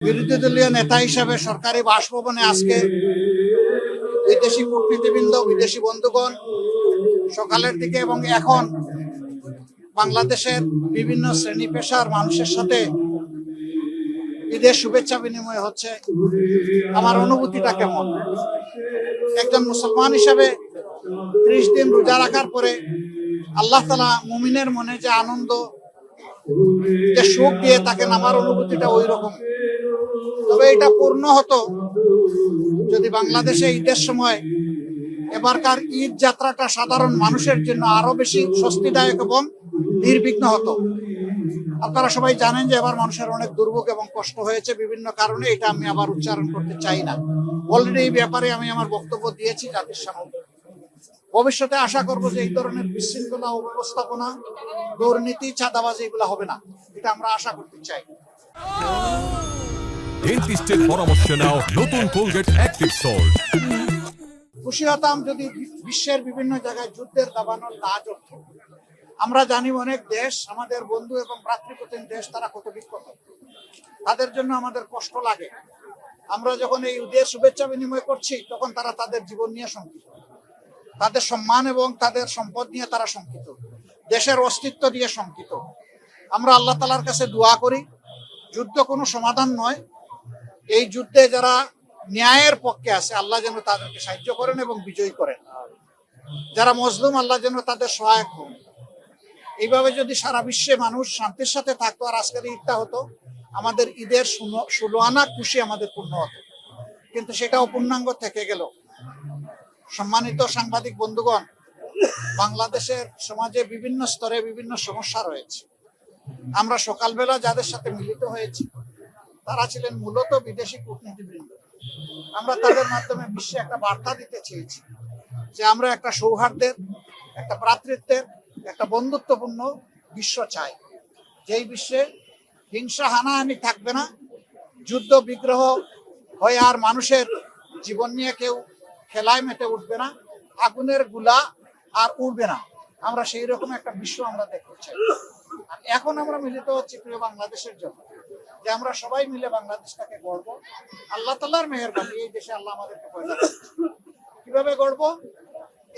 বিরোধী দলীয় নেতা হিসাবে সরকারি বাসভবনে আজকে বিদেশি কূটনীতিবৃন্দ, বিদেশি বন্ধুগণ সকালের দিকে এবং এখন বাংলাদেশের বিভিন্ন শ্রেণী পেশার মানুষের সাথে ঈদের শুভেচ্ছা বিনিময় হচ্ছে। আমার অনুভূতিটা কেমন? একজন মুসলমান হিসাবে 30 দিন রোজা রাখার পরে আল্লাহ তাআলা মুমিনের মনে যে আনন্দ, যে সুখ দিয়ে থাকেন, আমার অনুভূতিটা ওই রকম। তবে এটা পূর্ণ হতো যদি বাংলাদেশে ঈদের সময় এবারকার ঈদ যাত্রাটা সাধারণ মানুষের জন্য আরো বেশি স্বস্তিদায়ক এবং নির্বিঘ্ন হতো। আপনারা সবাই জানেন যে এবার মানুষের অনেক দুর্ভোগ এবং কষ্ট হয়েছে বিভিন্ন কারণে। এটা আমি আবার উচ্চারণ করতে চাই না। অলরেডি এই ব্যাপারে আমি আমার বক্তব্য দিয়েছি জাতির সামনে। ভবিষ্যতে আশা করব যে এই ধরনের বিশৃঙ্খলা, অব্যবস্থাপনা, দুর্নীতি, চাঁদাবাজি এগুলো হবে না। এটা আমরা আশা করতে চাই। ডেন্টিস্টের পরামর্শ নাও নতুন কোলগেট অ্যাক্টিভ সল্ট। খুশি হতাম যদি বিশ্বের বিভিন্ন জায়গায় যুদ্ধের দাবানল না চলত। আমরা জানি অনেক দেশ, আমাদের বন্ধু এবং ভ্রাতৃপ্রতিম দেশ, তারা কত বিক্ষত। তাদের জন্য আমাদের কষ্ট লাগে। আমরা যখন এই ঈদের শুভেচ্ছা বিনিময় করছি তখন তারা তাদের জীবন নিয়ে শঙ্কিত, তাদের সম্মান এবং তাদের সম্পদ নিয়ে তারা শঙ্কিত, দেশের অস্তিত্ব নিয়ে শঙ্কিত। আমরা আল্লাহ তাআলার কাছে দোয়া করি, যুদ্ধ কোনো সমাধান নয়। এই যুদ্ধে যারা ন্যায়ের পক্ষে আছে আল্লাহ যেন তাদেরকে সাহায্য করেন এবং বিজয়ী করেন। যারা মজলুম আল্লাহ যেন তাদের সহায়ক হন। এইভাবে যদি সারা বিশ্বে মানুষ শান্তির সাথে থাকতো আর আজকের ঈদটা হতো, আমাদের ঈদের 16 আনা খুশি আমাদের পূর্ণ হতো। কিন্তু সেটাও পূর্ণাঙ্গ থেকে গেল। সম্মানিত সাংবাদিক বন্ধুগণ, বাংলাদেশের সমাজে বিভিন্ন স্তরে বিভিন্ন সমস্যা রয়েছে। আমরা সকালবেলা যাদের সাথে মিলিত হয়েছি তারা ছিলেন মূলত বিদেশি কূটনীতিবৃন্দ। আমরা তাদের মাধ্যমে বিশ্বে একটা বার্তা দিতে চেয়েছি যে আমরা একটা সৌহার্দ্যের, একটা ভ্রাতৃত্বের, একটা বন্ধুত্বপূর্ণ বিশ্ব চাই, যেই বিশ্বে হিংসা হানাহানি থাকবে না, যুদ্ধ বিগ্রহ হয়ে আর মানুষের জীবন নিয়ে কেউ খেলায় মেতে উঠবে না, আগুনের গুলা আর উড়বে না। আমরা সেই রকম একটা বিশ্ব আমরা দেখতে চাই। আর এখন আমরা মিলিত হচ্ছি প্রিয় বাংলাদেশের জন্য, যে আমরা সবাই মিলে বাংলাদেশটাকে গড়ব। আল্লাহ তাআলার মেহেরবানি, এই দেশে আল্লাহ আমাদেরকে পয়দা করেছেন। কিভাবে গড়ব?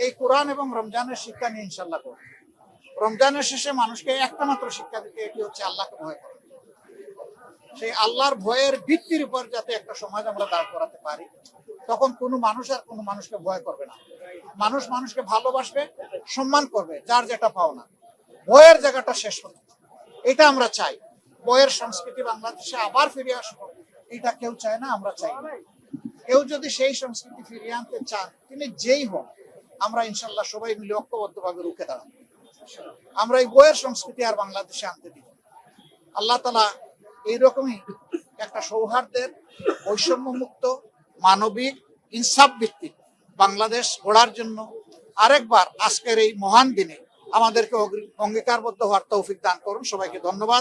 এই কোরআন এবং রমজানের শিক্ষা নিয়ে ইনশাআল্লাহ করব। রমজানের শেষে মানুষকে একটা মাত্র শিক্ষা দিতে, এটি হচ্ছে আল্লাহকে ভয় করা। সেই আল্লাহর ভয়ের ভিত্তির উপর যাতে একটা সমাজ আমরা দাঁড় করাতে পারি, তখন কোনো মানুষ আর কোনো মানুষকে ভয় করবে না। মানুষ মানুষকে ভালোবাসবে, সম্মান করবে, যার যেটা পাওনা। ভয়ের জায়গাটা শেষ হবে, এটা আমরা চাই। বইয়ের সংস্কৃতি বাংলাদেশে আবার ফিরে আসবো, এটা কেউ চায় না, আমরা চাই না। কেউ যদি সেই সংস্কৃতি ফিরিয়ে আনতে চান, তিনি যেই হোক, আমরা ইনশাল্লাহ সবাই মিলে ঐক্যবদ্ধভাবে রুখে দাঁড়াবো। আমরা এই বইয়ের সংস্কৃতি আর বাংলাদেশে আনতে দিব। আল্লাহ তাআলা এইরকমই একটা সৌহার্দ্যের, বৈষম্য মুক্ত, মানবিক, ইনসাফ ভিত্তিক বাংলাদেশ গড়ার জন্য আরেকবার আজকের এই মহান দিনে আমাদেরকে অঙ্গীকারবদ্ধ হওয়ার তৌফিক দান করুন। সবাইকে ধন্যবাদ।